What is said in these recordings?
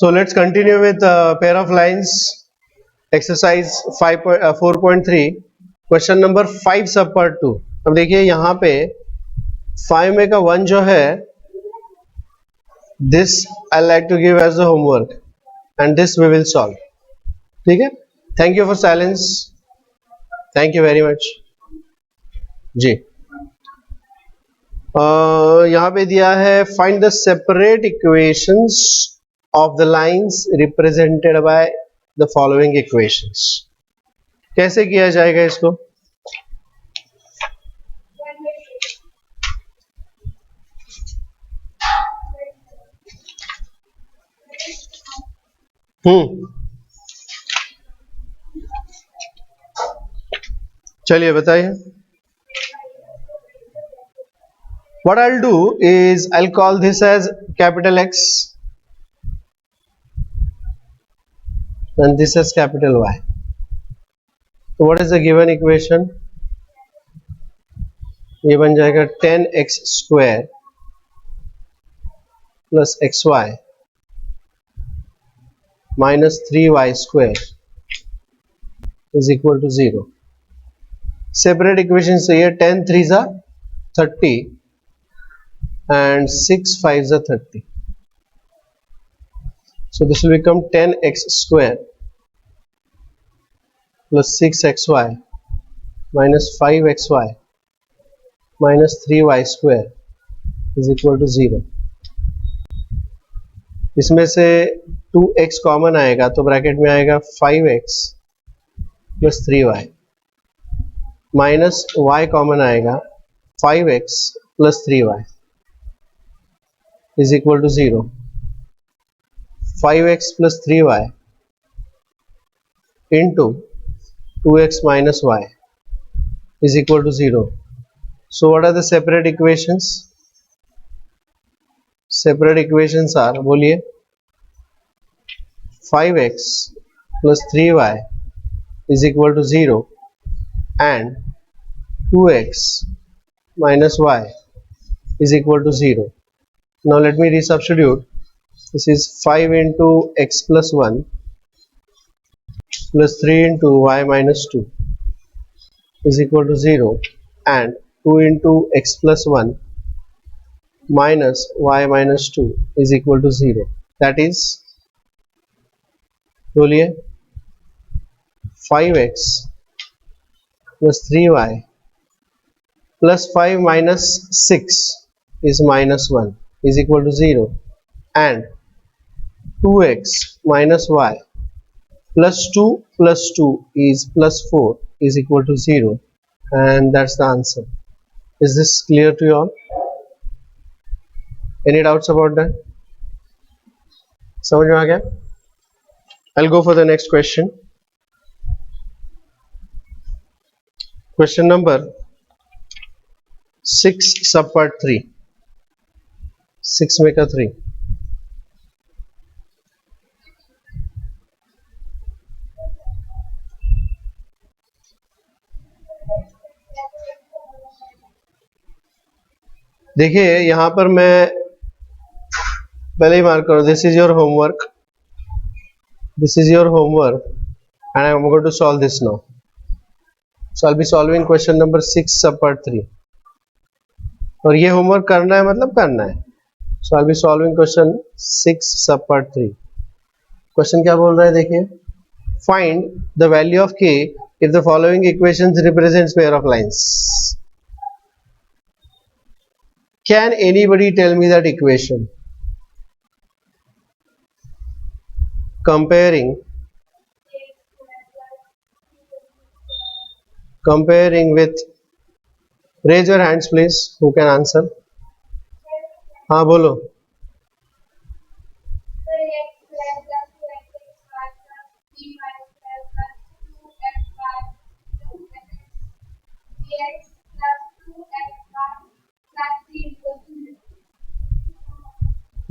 So let's continue with pair of lines exercise 4.3 question number 5 सब part 2। अब देखिए यहाँ पे 5 में का 1 जो है this I like to give as a homework and this we will solve. ठीक है, thank you for silence, thank you very much ji. यहाँ पे दिया है find the separate equations of the lines represented by the following equations. कैसे किया जाएगा इसको? चलिए बताइए। What I'll do is I'll call this as capital X and this as capital Y. So what is the given equation? ये बन जाएगा 10x square plus xy minus 3y square is equal to 0. Separate equations चाहिए। 10 3s are 30 and 6 5s are 30. So this will become 10x square plus 6xy minus 5xy minus 3y square is equal to 0. इसमें से 2x common आएगा तो bracket में आएगा 5x plus 3y minus y common आएगा 5x plus 3y is equal to 0. 5x plus 3y into 2x minus y is equal to 0. So what are the separate equations? Separate equations are, बोलिए, 5x plus 3y is equal to 0 and 2x minus y is equal to 0. Now let me resubstitute. This is 5 into x plus 1 plus 3 into y minus 2 is equal to 0 and 2 into x plus 1 minus y minus 2 is equal to 0. That is, बोलिए, 5x plus 3y plus 5 minus 6 is minus 1 is equal to 0 and 2x minus y plus 2 is plus 4 is equal to 0, and that's the answer. Is this clear to you all? Any doubts about that? समझ में आ गया? I'll go for the next question. Question number 6 sub part 3. 6 में का 3. देखिए यहां पर मैं पहले ही मार्क करूं, this is your homework, this is your homework and I am going to solve this now. So I'll be solving question number 6 sub part 3. और ये होमवर्क करना है मतलब करना है. So I'll be solving question 6 sub part 3. Question क्या बोल रहा है देखिए, find the value of k if the following equations represents pair of lines. Can anybody tell me that equation? Comparing with, raise your hands please, who can answer? हाँ बोलो.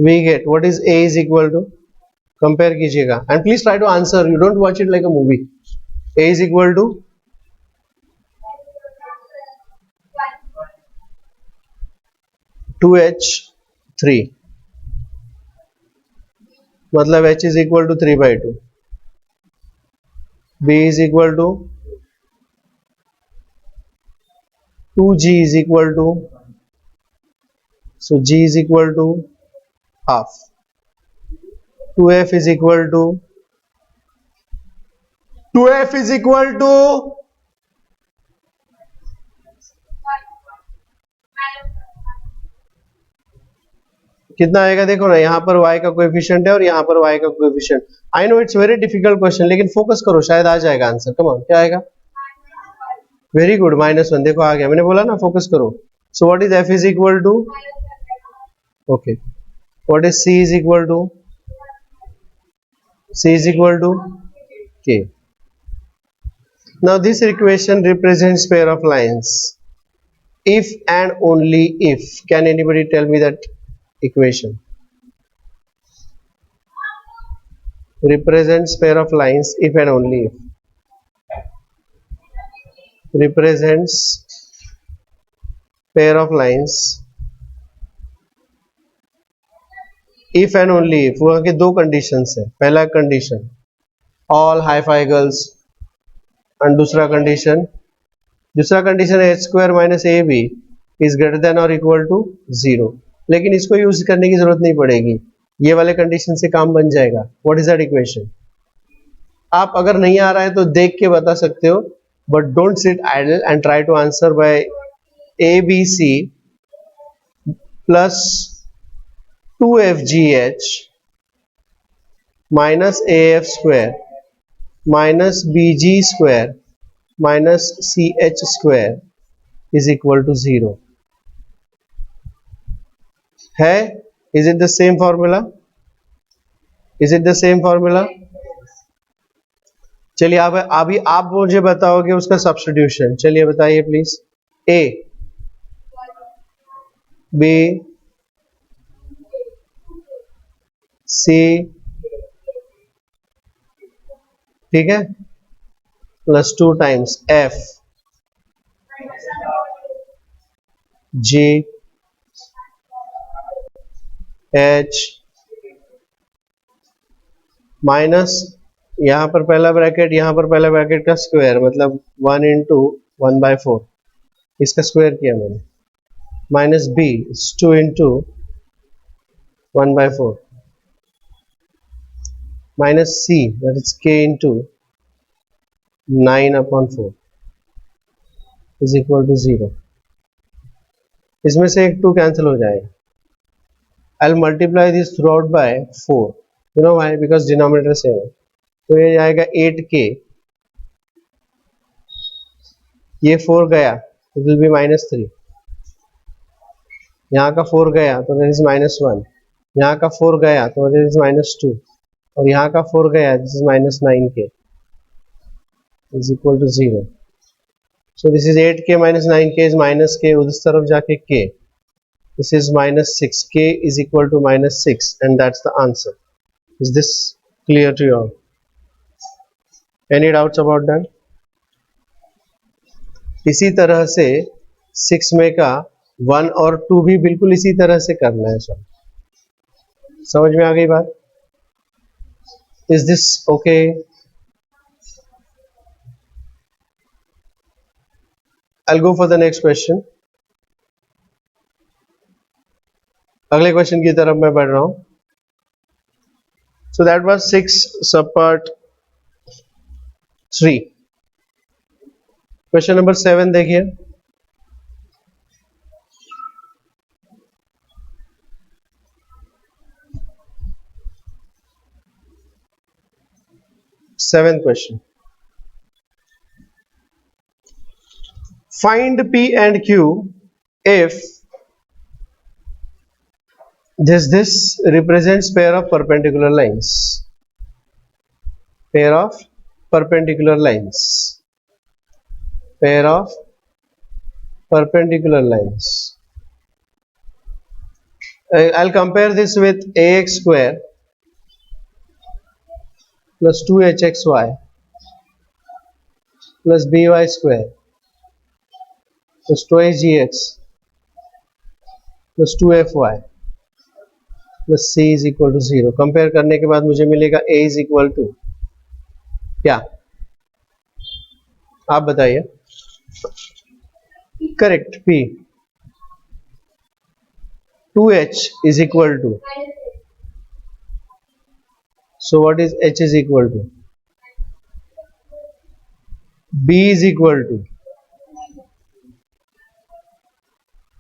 We get what is a is equal to, compare कीजिएगा and please try to answer, you don't watch it like a movie. A is equal to 2h3 मतलब h is equal to 3/2, b is equal to 2g is equal to, so g is equal to half, 2f is equal to 2f is equal to कितना आएगा देखो ना, यहाँ पर y का coefficient है और यहाँ पर y का coefficient. I know it's very difficult question, लेकिन फोकस करो, शायद आ जाएगा आंसर। कम ऑन, क्या आएगा? Very good, -1। देखो आ गया, मैंने बोला ना फोकस करो। So what is f is equal to, okay, what is c is equal to, c is equal to k. Now this equation represents pair of lines if and only if. Can anybody tell me that equation? Represents pair of lines if and only if. Represents pair of lines if and only if. वहाँ के दो conditions है। पहला condition all hi-fi girls, और दूसरा condition है h square minus a b is greater than और equal to 0। लेकिन इसको यूज करने की जरूरत नहीं पड़ेगी, ये वाले कंडीशन से काम बन जाएगा। What is that equation? आप अगर नहीं आ रहा है तो देख के बता सकते हो, but don't sit idle and try to answer by a b c plus 2fgh minus af square minus bg square minus ch square is equal to 0 है? Is it the same formula? Is it the same formula? चलिए अब अभी आप मुझे बताओगे उसका substitution. चलिए बताइए प्लीज। a b c, ठीक है, plus 2 times f g h minus यहाँ पर पहला ब्रैकेट, यहाँ पर पहला ब्रैकेट का स्क्वायर, मतलब 1 इंटू 1/4, इसका स्क्वायर किया मैंने, minus b 2 into 1/4 minus c that is k into 9/4 is equal to 0। इसमें से एक 2 कैंसिल हो जाएगा। I will multiply this throughout by 4, you know why? Because denominator same है। तो ये आएगा 8k, ये 4 गया तो विल बी -3, यहाँ का 4 गया तो दिस इज -1, यहाँ का 4 गया तो दिस इज -2, और यहाँ का 4 गया this is -9k is equal to 0। So this is 8k minus 9k is -k, उस तरफ जाके k, this is -6, k is equal to -6 and that's the answer. Is this clear to you all? Any doubts about that? इसी तरह से 6 में का 1 और 2 भी बिल्कुल इसी तरह से करना है। समझ में आ गई बात? Is this okay? I'll go for the next question. अगले क्वेश्चन की तरफ मैं बढ़ रहा हूं। So that was 6 subpart 3. Question number 7 देखिए। Seventh question, find p and q if this represents pair of perpendicular lines. Pair of perpendicular lines. Pair of perpendicular lines. I'll compare this with ax square plus 2hxy plus by square plus 2hgx plus 2fy plus c is equal to 0। Compare करने के बाद मुझे मिलेगा ए is equal to क्या, आप बताइए। Correct, P. 2h is equal to, so what is h is equal to, b is equal to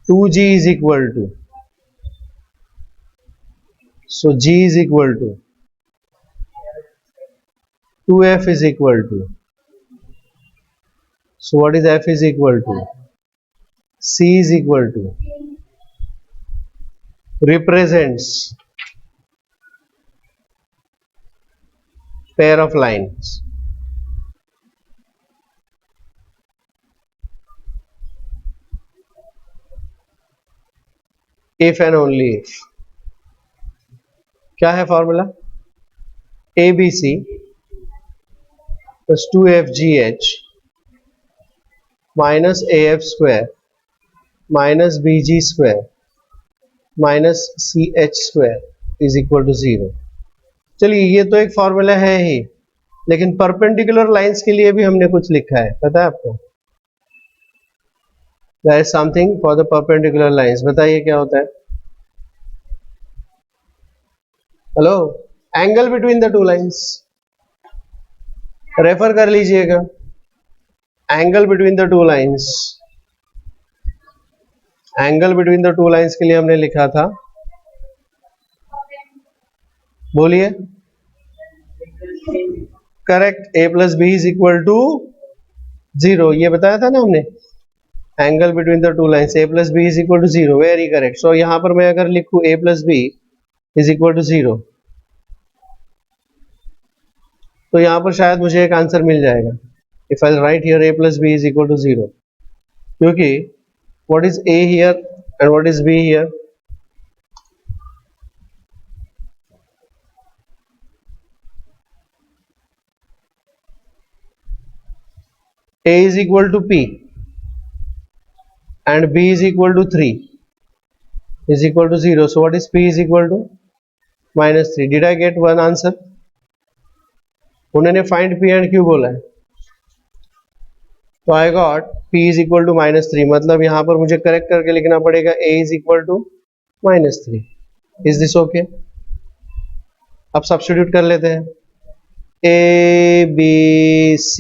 2g is equal to, so g is equal to 2f is equal to, so what is f is equal to, c is equal to, represents pair of lines. If and only if, क्या है formula, ABC plus 2FGH minus AF square minus BG square minus CH square is equal to 0। चलिए ये तो एक formula है ही, लेकिन perpendicular lines के लिए भी हमने कुछ लिखा है, पता है आपको? There is something for the perpendicular lines। बताइए क्या होता है? Hello, angle between the two lines, refer कर लीजिएगा। Angle between the two lines, angle between the two lines के लिए हमने लिखा था, बोलिए। Correct, a plus b is equal to 0, ये बताया था ना हमने। Angle between the two lines a plus b is equal to 0, very correct. So यहां पर मैं अगर लिखूं a plus b is equal to 0, तो यहां पर शायद मुझे एक आंसर मिल जाएगा। If I write here a plus b is equal to 0, क्योंकि what is a here and what is b here, a is equal to p and b is equal to 3 is equal to 0, so what is p is equal to minus 3। did I get one answer? उन्होंने find p and q बोला है, तो I got p is equal to minus 3, मतलब यहां पर मुझे correct करके लिखना पड़ेगा a is equal to minus 3। is this okay? अब सब्स्टिट्यूट कर लेते हैं, a b c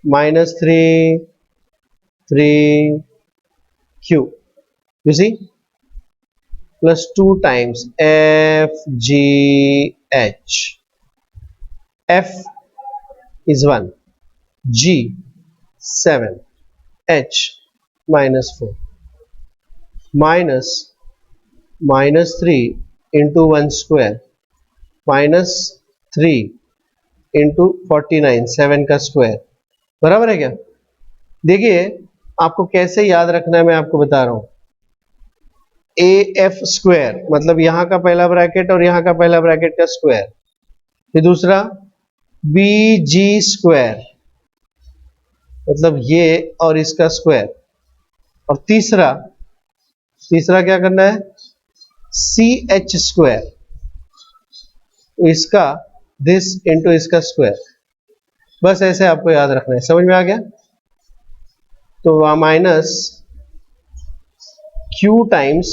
minus 3 3 q, you see, plus 2 times f g h, f is 1, g 7, h minus 4, minus 3 into 1 square minus 3 into 49, 7 का square, बराबर है क्या? देखिए आपको कैसे याद रखना है, मैं आपको बता रहा हूं। ए एफ स्क्वायर मतलब यहां का पहला ब्रैकेट और यहां का पहला ब्रैकेट का स्क्वायर, फिर दूसरा बी जी स्क्वायर मतलब ये और इसका स्क्वायर, और तीसरा क्या करना है, सी एच स्क्वायर, इसका दिस इंटू इसका स्क्वायर। बस ऐसे आपको याद रखना है, समझ में आ गया? तो माइनस q टाइम्स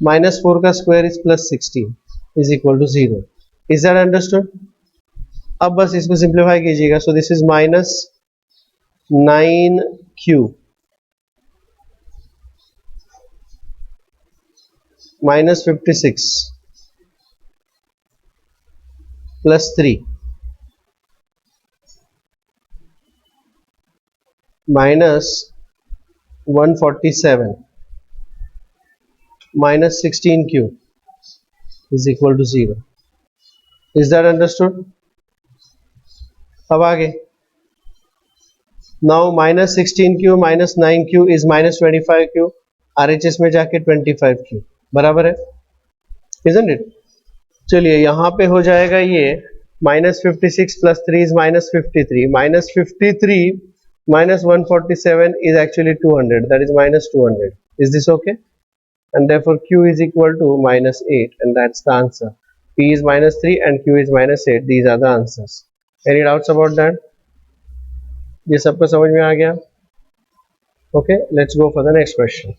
माइनस 4 का square is plus 16 is equal to 0। Is that understood? अब बस इसको सिंप्लीफाई कीजिएगा। So this is minus 9q minus 56 plus 3 minus 147 minus 16q is equal to 0। is that understood? अब आगे, now minus 16q minus 9q is minus 25q, RHS में जाके 25q बराबर है, isn't it? चलिए यहाँ पे हो जाएगा ये minus 56 plus 3 is minus 53, minus 53 minus 147 is actually 200, that is minus 200। is this okay? and therefore Q is equal to -8, and that's the answer. P is -3 and Q is -8. These are the answers. Any doubts about that? ये सबको समझ में आ गया? Okay, let's go for the next question.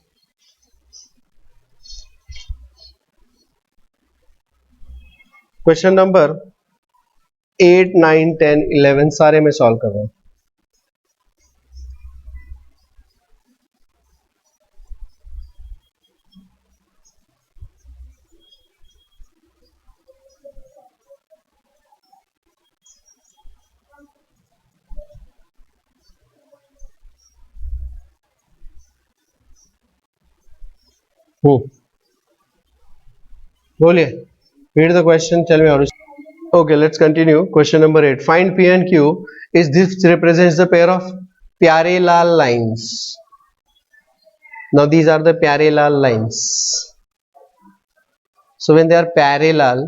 Question number 8, 9, 10, 11 सारे में solve कर रहा हूँ. बोलिए. Read the question. Tell me how to. Okay, let's continue. Question number 8. Find P and Q. Is this represents the pair of parallel lines? Now these are the parallel lines. So when they are parallel,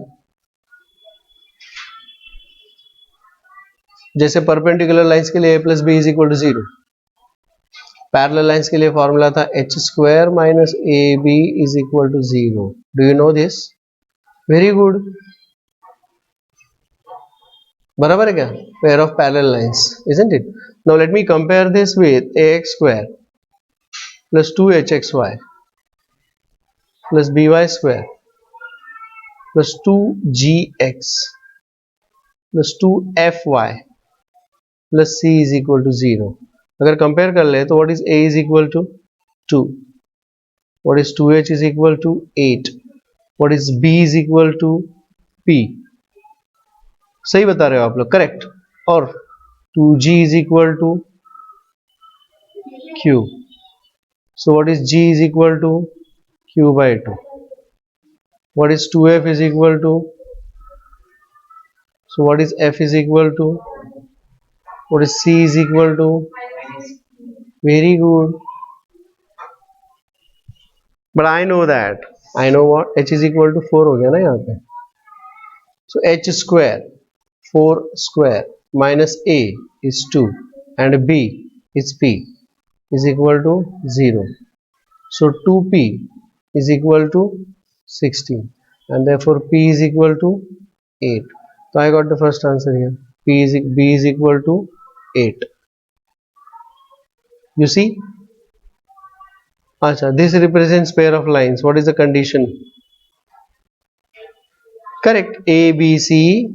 जैसे perpendicular lines के लिए a plus b is equal to 0. Parallel lines के लिए formula था h square minus ab is equal to 0. Do you know this? Very good. बराबर है क्या? Pair of parallel lines, isn't it? Now let me compare this with ax square plus 2hxy plus by square plus 2gx plus 2fy plus c is equal to 0. अगर compare कर ले तो what is a is equal to 2, what is 2h is equal to 8, what is b is equal to p. सही बता रहे हो आप लोग, करेक्ट. और 2g is equal to q. So what is g is equal to q by 2. What is 2f is equal to, so what is f is equal to, what is c is equal to, very good. But I know that, I know what h is equal to 4 हो गया ना यहाँ पे. So h square 4 square minus a is 2 and b is p is equal to 0. So 2p is equal to 16 and therefore p is equal to 8. So I got the first answer here. b is equal to 8. You see? Acha, this represents pair of lines. What is the condition? Correct. A, B, C.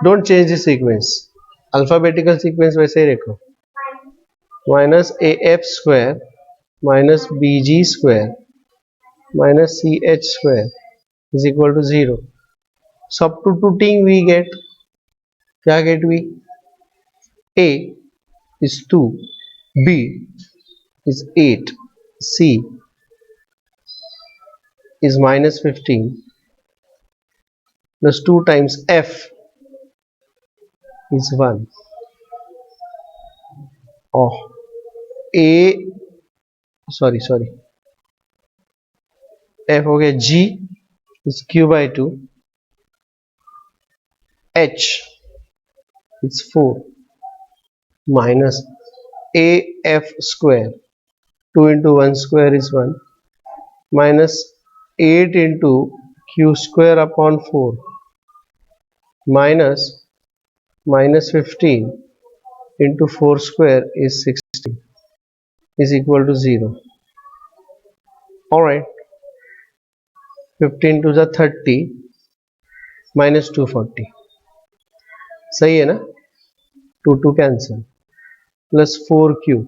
Don't change the sequence. Alphabetical sequence वैसे ही रखो. Minus AF square minus BG square minus CH square is equal to 0. Substituting we get, क्या get we? A is 2, B is 8, C is minus 15 plus 2 times F is 1. Oh, A, sorry, F हो गया, G is Q by 2, H is 4 minus AF square, 2 into 1 square is 1, minus 8 into Q square upon 4 minus 15 into 4 square is 60 is equal to 0. Alright, 15 to the 30 minus 240. सही है ना? 2 cancel plus 4q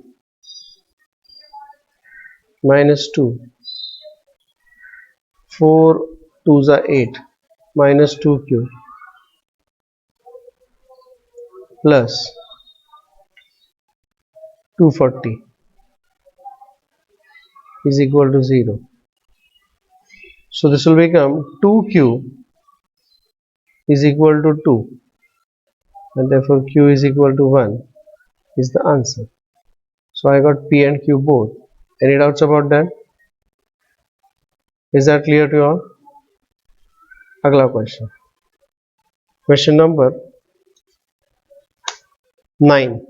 minus 2, 4 to the 8 minus 2q plus 240 is equal to 0. So this will become 2q is equal to 2 and therefore q is equal to 1 is the answer. So I got p and q both. Any doubts about that? Is that clear to you all? अगला question. Question number 9.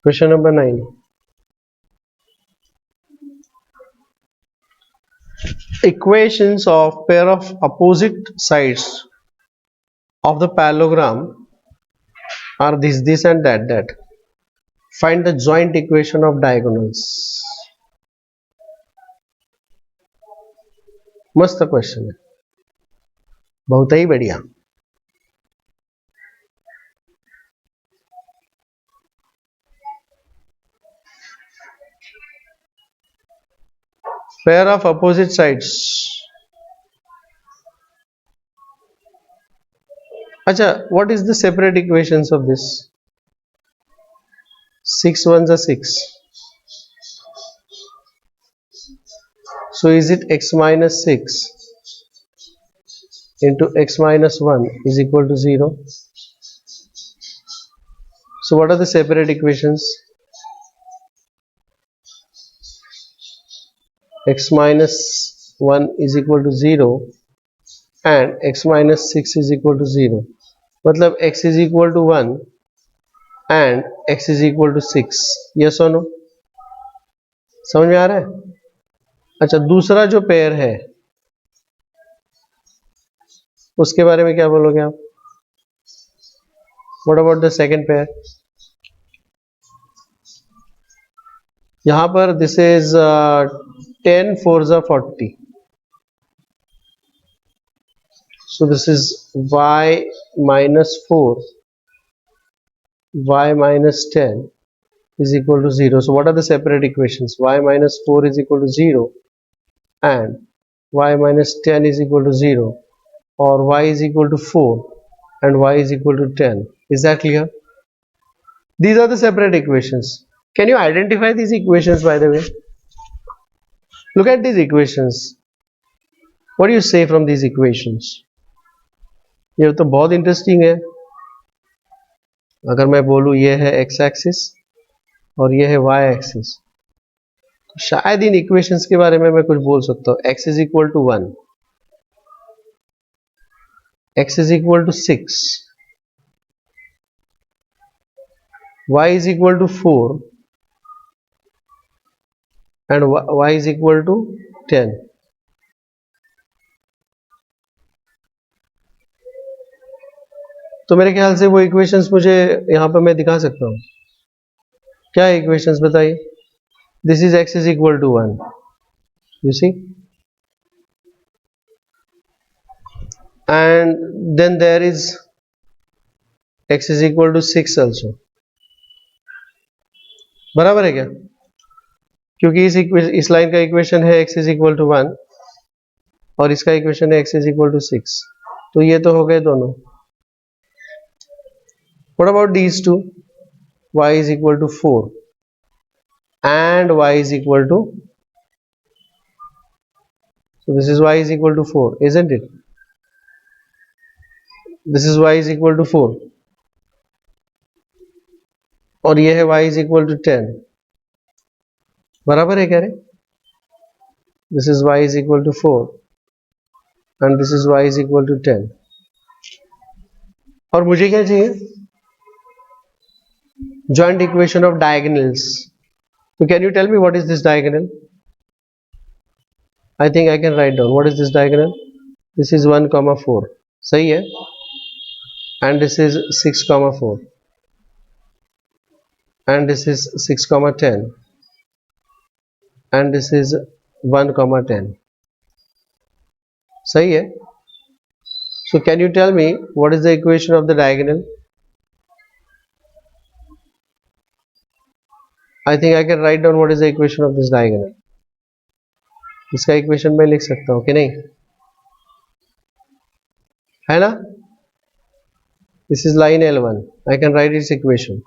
Question number 9. Equations of pair of opposite sides of the parallelogram are this and that. Find the joint equation of diagonals. मस्त question है, बहुत ही बढ़िया. Pair of opposite sides. अच्छा, what is the separate equations of this? 6 ones are 6. So is it x minus 6 into x minus 1 is equal to 0? So what are the separate equations? X minus 1 is equal to 0 and x minus 6 is equal to 0. मतलब x is equal to 1 and x is equal to 6. Yes or no? समझ में आ रहा है? अच्छा, दूसरा जो pair है उसके बारे में क्या बोलोगे आप? What about the second pair? यहाँ पर this is 10 4s are 40. So this is y minus 4 y minus 10 is equal to 0. So what are the separate equations? Y minus 4 is equal to 0 and y minus 10 is equal to 0, or y is equal to 4 and y is equal to 10. Is that clear? These are the separate equations. Can you identify these equations, by the way? Look at these equations. What do you say from these equations? ये तो बहुत interesting है. अगर मैं बोलूँ ये है x axis और ये है y एक्सिस, तो शायद इन इक्वेशंस के बारे में मैं कुछ बोल सकता हूँ. x is equal to 1, x is equal to 6, y is equal to 4 and y is equal to 10. तो मेरे ख्याल से वो इक्वेशंस मुझे यहाँ पर मैं दिखा सकता हूँ. क्या है इक्वेशंस बताइए? This is x is equal to 1, you see, and then there is x is equal to 6 also. बराबर है क्या? क्योंकि इस लाइन का इक्वेशन है x इज इक्वल टू 1 और इसका इक्वेशन है x इज इक्वल टू 6. तो ये तो हो गए दोनों. What about these two? Y is equal to 4 and y is equal to, so this is y is equal to 4, isn't it? This is y is equal to 4 और ये है y is equal to 10. बराबर है क्या रे? This is y is equal to 4 and this is y is equal to 10. और मुझे क्या चाहिए? Joint equation of diagonals. So can you tell me what is this diagonal? I think I can write down. What is this diagonal? This is 1 comma 4. सही है? And this is 6 comma 4. And this is 6 comma 10. And this is 1 comma 10. सही है? So can you tell me what is the equation of the diagonal? I think I can write down what is the equation of this diagonal. इसका equation मैं लिख सकता हूँ कि नहीं? है ना? This is line L1. I can write its equation.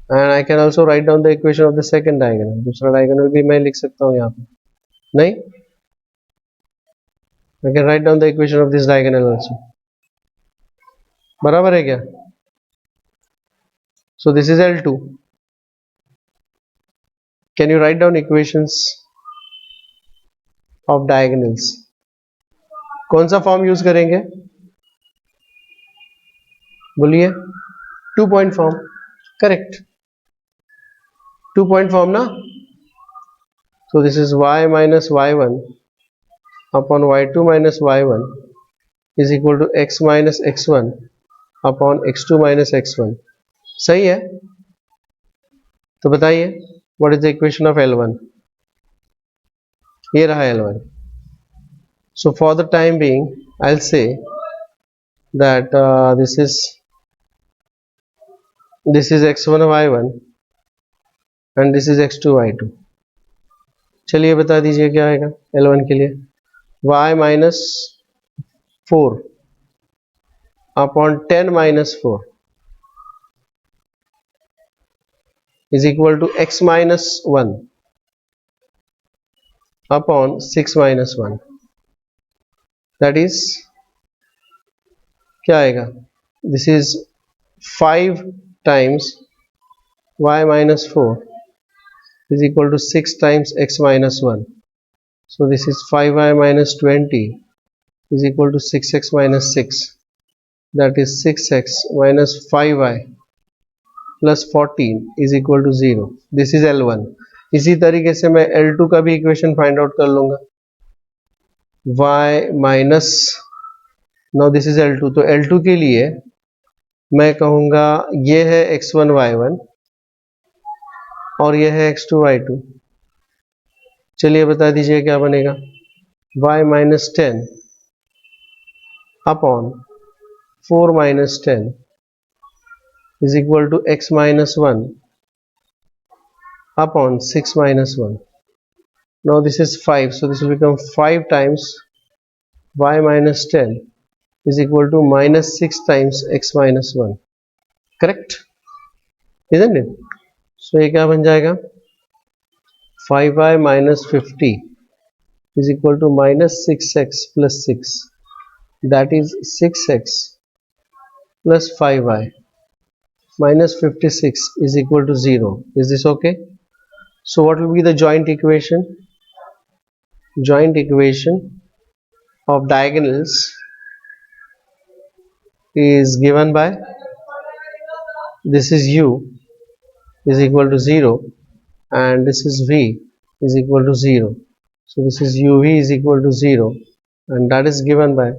And I can also write down the equation of the second diagonal. दूसरा diagonal भी मैं लिख सकता हूँ यहाँ पे. नहीं? I can write down the equation of this diagonal also. बराबर है क्या? So this is L2. Can you write down equations of diagonals? कौन सा फॉर्म यूज करेंगे? बोलिए. 2 point form. Correct. 2 point form na. So this is y minus y1 upon y2 minus y1 is equal to x minus x1 upon x2 minus x1. सही है? तो बताइए what is the equation of L1? ये रहा L1. So for the time being I'll say that this is x1 y1 and this is x2 y2. चलिए बता दीजिए क्या आएगा L1 के लिए. y minus 4 upon 10 minus 4 is equal to x minus 1 upon 6 minus 1. That is क्या आएगा? This is 5 times y minus 4 is equal to 6 times x minus 1. So this is 5y minus 20 is equal to 6x minus 6. That is 6x minus 5y plus 14 is equal to 0. This is L1. इसी तरीके से मैं L2 का भी equation find out कर लूंगा. y minus, now this is L2. तो L2 के लिए मैं कहूँगा ये है x1 y1 और ये है x2 y2. चलिए बता दीजिए क्या बनेगा. y minus 10 upon 4 minus 10 is equal to x minus 1 upon 6 minus 1. Now this is 5, so this will become 5 times y minus 10 is equal to minus 6 times x minus 1. Correct? Isn't it? So ये क्या बन जाएगा? 5y minus 50 is equal to minus 6x plus 6. That is 6x plus 5y minus 56 is equal to 0. Is this okay? So what will be the joint equation? Joint equation of diagonals is given by, this is u is equal to 0 and this is v is equal to 0. So this is uv is equal to 0 and that is given by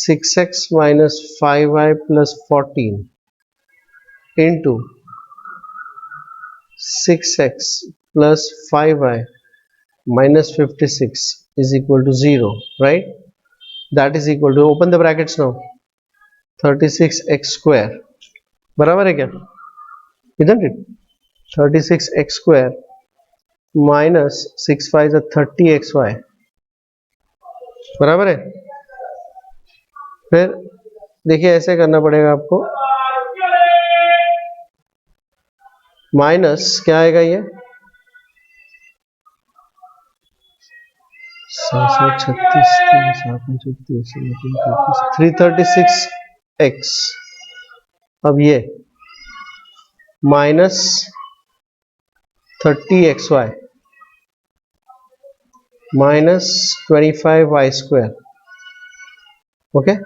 6x minus 5y plus 14 into 6x plus 5y minus 56 is equal to 0, right? That is equal to, open the brackets now, 36x square. बराबर है क्या? Isn't it? 36x square minus 6 5 is 30xy. बराबर है? फिर देखिए ऐसे करना पड़ेगा आपको. माइनस क्या आएगा ये? 336x. अब ये minus 30xy minus 25y square. Okay,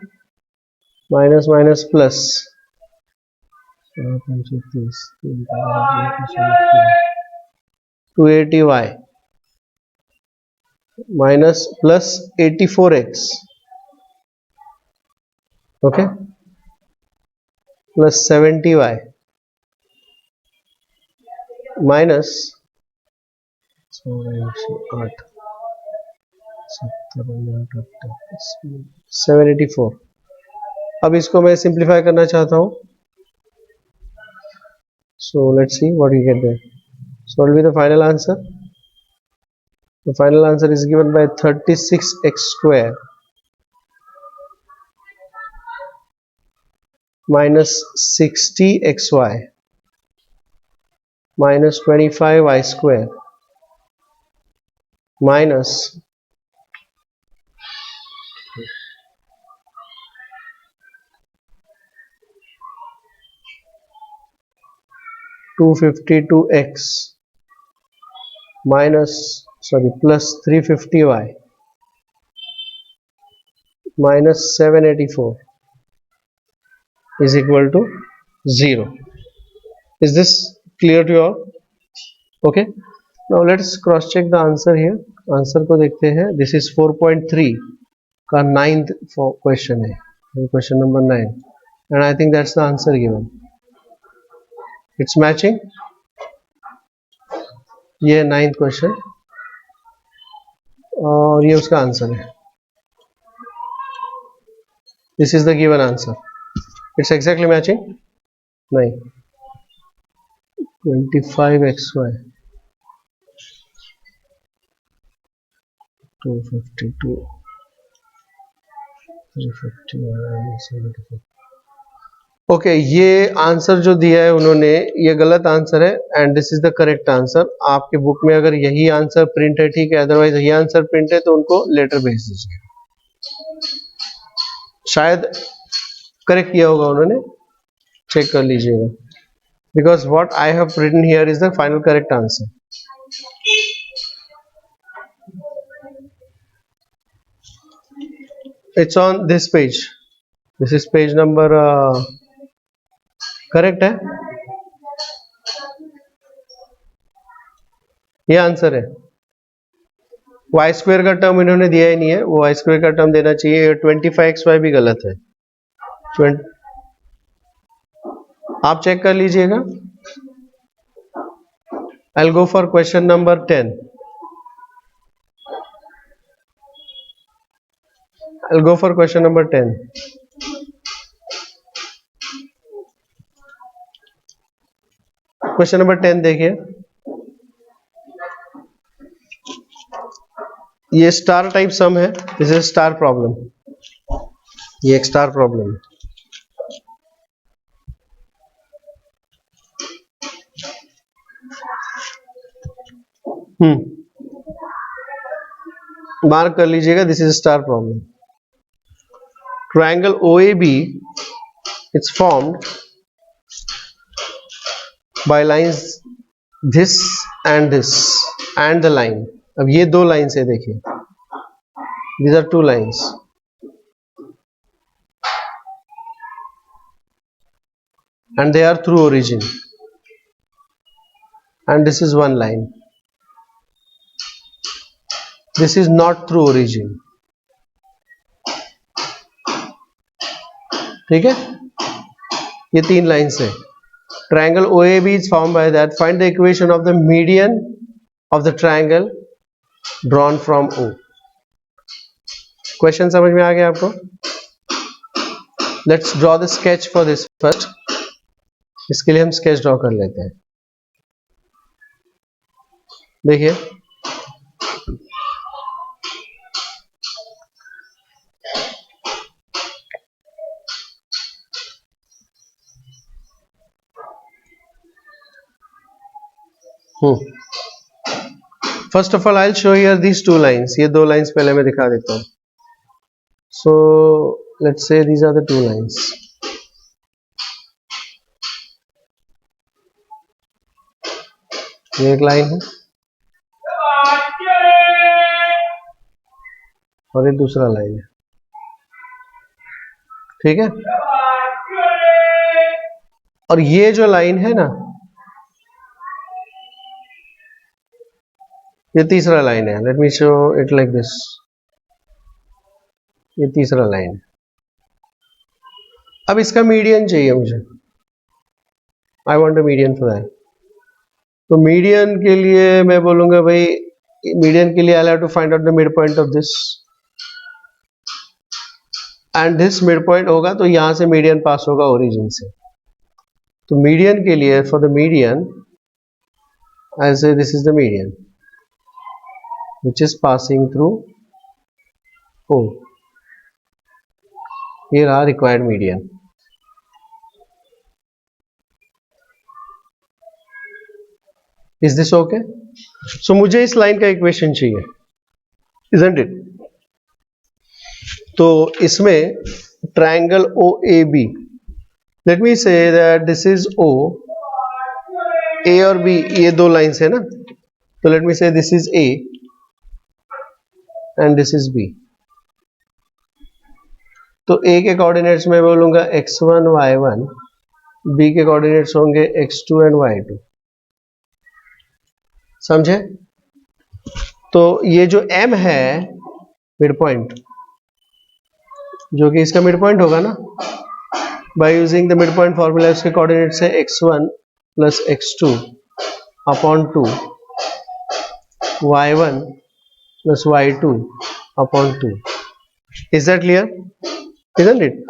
minus minus plus 280y minus plus 84x. Okay, plus 70y minus 784. अब इसको मैं सिंप्लीफाई करना चाहता हूँ. So let's see what you get there. So what will be the final answer? The final answer is given by 36x square minus 60xy minus 25y square minus 252x minus plus 350y minus 784 is equal to 0. Is this clear to you all? Okay, now let's cross check the answer here. Answer को देखते हैं. This is 4.3 का 9th question है, question number 9, and I think that's the answer given. It's matching. ये 9th question और ये उसका answer है. This is the given answer. It's exactly matching. नहीं, 25xy 252 351 ओके, ये आंसर जो दिया है उन्होंने, ये गलत आंसर है and this is the correct answer. आपके बुक में अगर यही आंसर प्रिंट है ठीक है, अदरवाइज यही आंसर प्रिंट है तो उनको लेटर भेज दीजिए. शायद करेक्ट किया होगा उन्होंने, चेक कर लीजिएगा. Because what I have written here is the final correct answer. It's on this page. This is page number, correct है, ये आंसर है. वाई स्क्वायर का टर्म इन्होंने दिया ही नहीं है, वो वाई स्क्वायर का टर्म देना चाहिए. 25xy भी गलत है. आप चेक कर लीजिएगा. I will go for question number 10. I will go for question number 10. Question number 10 देखिए. ये स्टार टाइप सम है. This is star problem. ये एक स्टार प्रॉब्लम है. मार्क कर लीजिएगा. This is star problem. Triangle OAB it's formed by lines this and the line. अब ये दो लाइंस है देखिए. These are two lines and they are through origin, and this is one line. This is not through origin. ठीक है, ये तीन lines है. Triangle OAB is formed by that. Find the equation of the median of the triangle drawn from O. Question समझ में आ गया आपको? Let's draw the sketch for this first. इसके लिए हम स्केच ड्रॉ कर लेते हैं. देखिए, first of all I will show here these two lines. ये दो लाइंस पहले मैं दिखा देता हूं. So let's say these are the two lines. ये एक लाइन है और ये दूसरा लाइन है. ठीक है, और ये जो लाइन है ना, ये तीसरा लाइन है. Let me show it like this. ये तीसरा लाइन है. अब इसका मीडियन चाहिए मुझे. I want a median for that. तो मीडियन के लिए मैं बोलूंगा भाई, मीडियन के लिए I have to find out the mid point of this, and this mid point होगा तो यहां से मीडियन पास होगा ओरिजिन से. तो मीडियन के लिए, फॉर द मीडियन आई से this is the median which is passing through O. Here are required median. Is this okay? So मुझे इस लाइन का इक्वेशन चाहिए, isn't it? तो इसमें triangle OAB, let me say that this is O, A और B ये दो lines है ना. तो let me say this is A and this is B. तो A के कोऑर्डिनेट्स में बोलूंगा x1 y1, B के कोऑर्डिनेट्स होंगे x2 एंड y2. समझे? तो ये जो m है मिड पॉइंट, जो कि इसका मिड पॉइंट होगा ना, by using the mid point formula उसके कोऑर्डिनेट्स है x1 plus x2 upon 2, y1 plus y2 upon 2. Is that clear? Isn't it?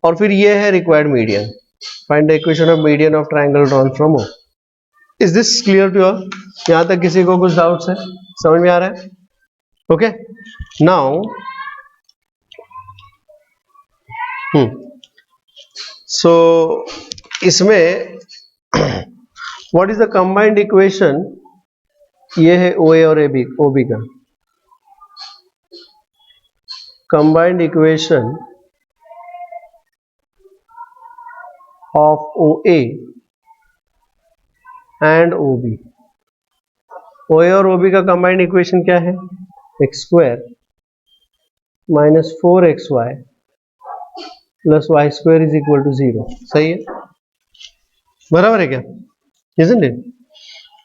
और फिर ये है required median. Find the equation of median of triangle drawn from O. Is this clear to all? यहां तक किसी को कुछ डाउट्स है? समझ में आ रहा है? ओके, नाउ सो इसमें what is the combined equation? ये है OA और OB का combined equation of OA and OB. OA और OB का कंबाइंड इक्वेशन क्या है? x square minus 4xy plus y square is equal to 0. सही है? बराबर है क्या? Isn't it?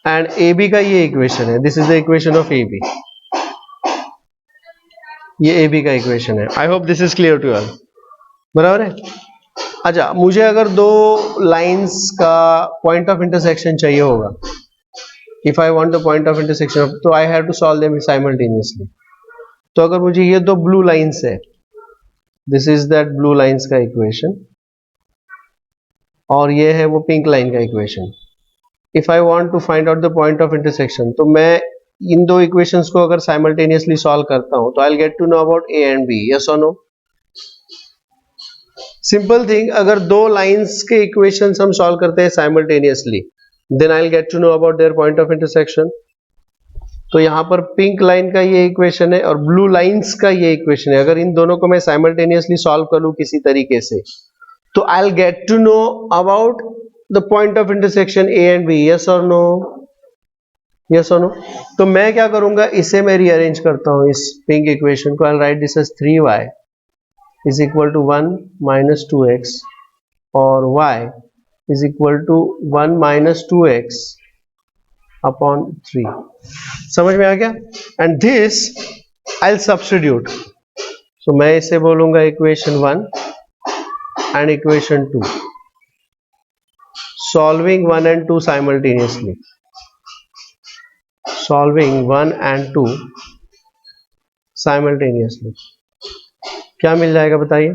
एंड AB का ये इक्वेशन है. This is the equation of AB. ये AB का इक्वेशन है. I hope this is clear to all. बराबर है? अच्छा, मुझे अगर दो लाइंस का पॉइंट ऑफ इंटरसेक्शन चाहिए होगा, if I want the point of intersection, तो I have to solve them simultaneously. तो अगर मुझे ये दो ब्लू लाइंस है, this is that blue lines का इक्वेशन, और ये है वो पिंक लाइन का equation. If I want to find out the point of intersection, तो मैं इन दो इक्वेशंस को अगर साइमल्टेनियसली सॉल्व करता हूं तो I will get to know about A and B. Yes और नो? सिंपल थिंग, अगर दो लाइंस के इक्वेशंस हम सॉल्व करते हैं simultaneously, then I will get to know about their point of intersection. तो यहां पर पिंक लाइन का ये इक्वेशन है और ब्लू लाइंस का ये इक्वेशन है. अगर इन दोनों को मैं साइमल्टेनियसली सॉल्व कर लूं किसी तरीके से, तो I will get to know about the point of intersection A and B. Yes और नो? यस और नो? तो मैं क्या करूंगा, इसे मैं रीअरेंज करता हूं, इस पिंक इक्वेशन को. I will write this as 3y is equal to 1 minus 2x और y is equal to 1 minus 2x upon 3. समझ में आ गया? And this I will substitute. So मैं इसे बोलूंगा equation 1 and equation 2, solving 1 and 2 simultaneously. Solving 1 and 2 simultaneously. क्या मिल जाएगा बताइए?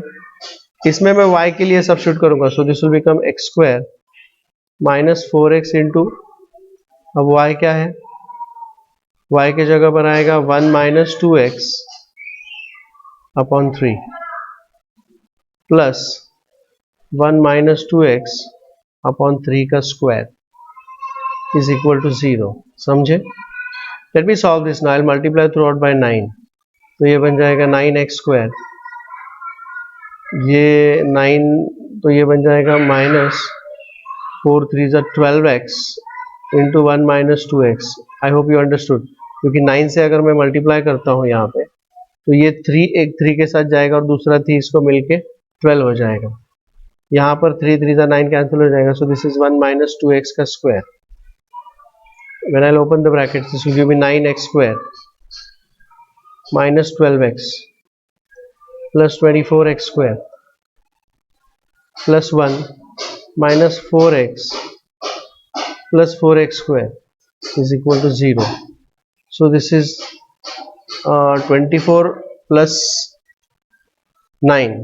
इसमें मैं y के लिए सब्स्टिट्यूट करूंगा, so this will become x square minus 4x into, अब y क्या है? y के जगह पर आएगा 1 minus 2x upon 3 plus 1 minus 2x upon 3 का स्क्वायर इज इक्वल टू 0. समझे? Let me solve this now. I will multiply through out by 9. तो ये बन जाएगा 9x स्क्वायर, ये 9, तो ये बन जाएगा minus 4 3 12x into 1 minus 2x. I hope you understood. क्योंकि 9 से अगर मैं मल्टीप्लाई करता हूँ यहाँ पे, तो ये 3 एक 3 के साथ जाएगा और दूसरा 3 इसको मिलके 12 हो जाएगा. यहाँ पर 3 3 9 कैंसिल हो जाएगा. सो दिस इज 1 माइनस 2x का square. When I'll open the brackets, this will give me 9x square minus 12x plus 24x square plus 1 minus 4x plus 4x square is equal to 0. So this is 24 plus 9,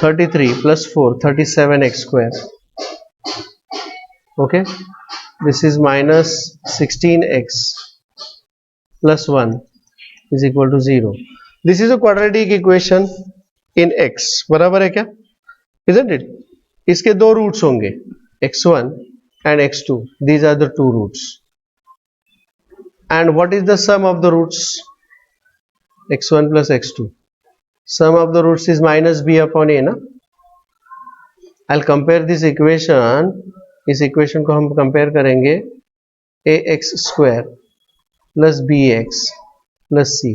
33 plus 4, 37x square. Okay. This is minus 16x plus 1 is equal to 0. This is a quadratic equation in x. बराबर है क्या? Isn't it? इसके दो roots होंगे, x1 and x2. These are the two roots. And what is the sum of the roots? x1 plus x2. Sum of the roots is minus b upon a, ना? I'll compare this equation. इस equation को हम compare करेंगे ax square plus bx plus c.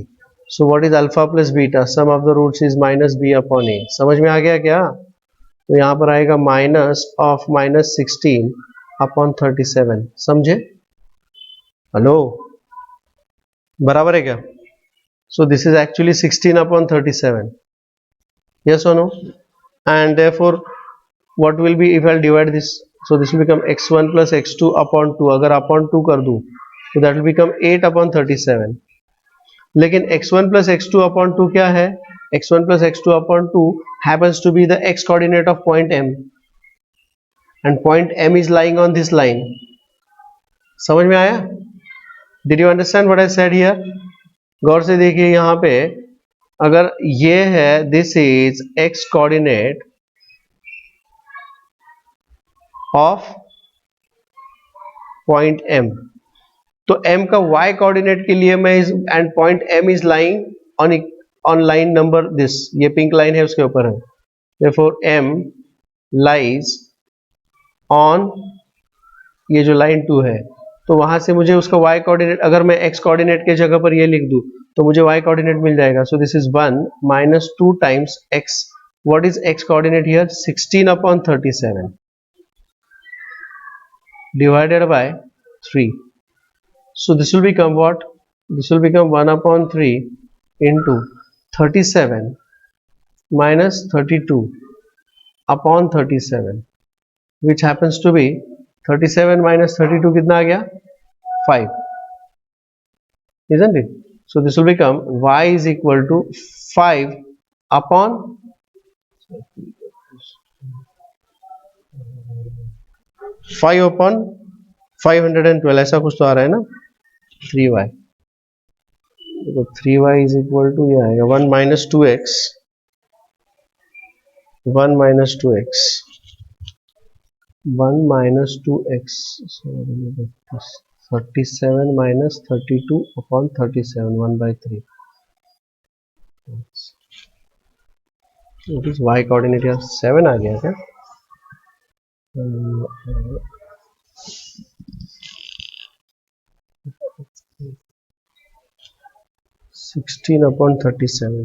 So what is alpha plus beta? Sum of the roots is minus b upon a. समझ में आ गया क्या? तो यहाँ पर आएगा माइनस ऑफ माइनस 16 अपॉन 37. समझे? हेलो, बराबर है क्या? सो this is actually 16/37. Yes or no? And therefore what will be if I'll divide this? So this will become x1 plus x2 upon 2. अगर upon 2 कर दूं तो that will become 8/37. लेकिन x1 plus x2 upon 2 क्या है? x1 plus x2 upon 2 happens to be the x coordinate of point M, and point M is lying on this line. समझ में आया? Did you understand what I said here? गौर से देखिए यहाँ पे, अगर ये है this is x coordinate of point M, तो m का y कोऑर्डिनेट के लिए मैं इस and point m is lying on line number this, ये पिंक लाइन है उसके ऊपर है, therefore m लाइज ऑन ये जो लाइन 2 है, तो वहां से मुझे उसका y कोऑर्डिनेट, अगर मैं x कोऑर्डिनेट के जगह पर ये लिख दूं तो मुझे y कोऑर्डिनेट मिल जाएगा. सो this is 1 minus 2 times x. What is x coordinate here? 16/37 divided by 3. So this will become what? This will become 1/3 into 37 minus 32 upon 37, which happens to be 37 minus 32 कितना आ गया? 5, isn't it? So this will become y is equal to 5 upon 512, ऐसा कुछ तो आ रहा है ना, 3y. देखो 3y is equal to ये आएगा 1 minus 2x, 1 minus 2x, 1 minus 2x, so 37 minus 32 upon 37, 1/3. It is y coordinate यार 7 आ गया क्या? 16/37.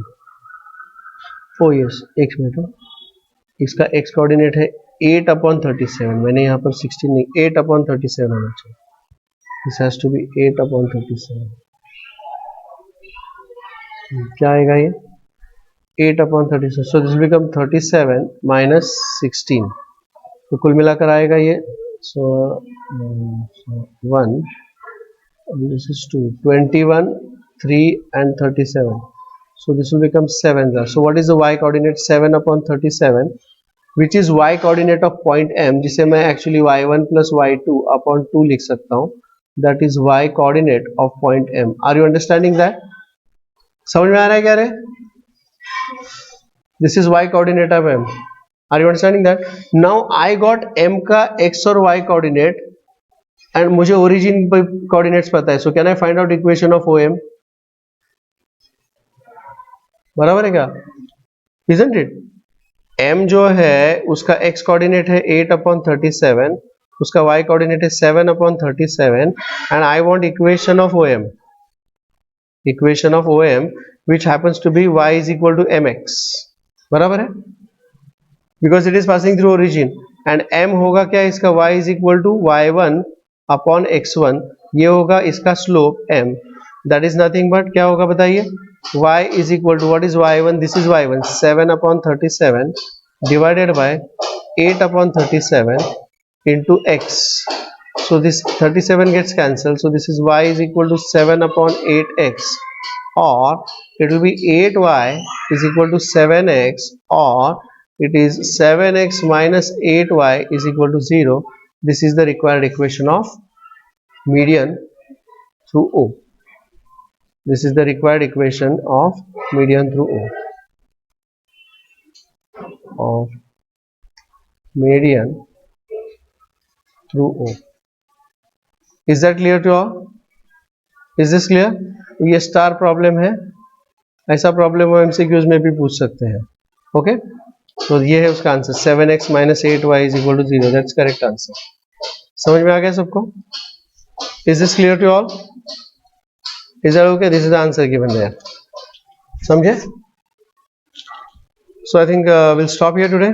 ओ यस, एक मिनट, इसका x कोऑर्डिनेट है 8/37. मैंने यहाँ पर 16 नहीं, 8/37 होना चाहिए. This has to be 8/37. क्या आएगा ये? 8/37. So this become 37 minus 16. तो कुल मिलाकर आएगा ये, सो 1, this is 2, 21, 3 and 37. So this will become 7. So what is the y coordinate? 7/37, which is y coordinate of point M, जिसे मैं actually y1 plus y2 upon 2 लिख सकता हूँ. That is y coordinate of point M. Are you understanding that? समझ में आ रहा है क्या रे? This is y coordinate of M. Are you understanding that? Now I got M का x और y coordinate and मुझे origin coordinates पता है. So can I find out equation of OM? बराबर है क्या? Isn't it? M जो है उसका x कोऑर्डिनेट है 8/37, उसका y कोऑर्डिनेट है 7/37, and I want equation of OM. Equation of OM which happens to be y is equal to mx. बराबर है? Because it is passing through origin, and m होगा क्या इसका? y is equal to y1 upon x1. ये होगा इसका slope m. That is nothing but क्या होगा बताइए? y is equal to, what is y1? This is y1, 7/37 divided by 8/37 into x. So this 37 gets cancelled. So this is y is equal to 7/8x, or it will be 8y is equal to 7x, or it is 7x minus 8y is equal to 0. This is the required equation of median through O. This is the required equation of median through O. Of median through O. Is that clear to all? Is this clear? ये star problem है, ऐसा problem वो MCQs में भी पूछ सकते हैं. Okay, तो ये है उसका answer, 7x minus 8y is equal to 0. That's correct answer. समझ में आ गया सबको? Is this clear to all? Is that okay? This is the answer given there. समझे? So I think we'll stop here today.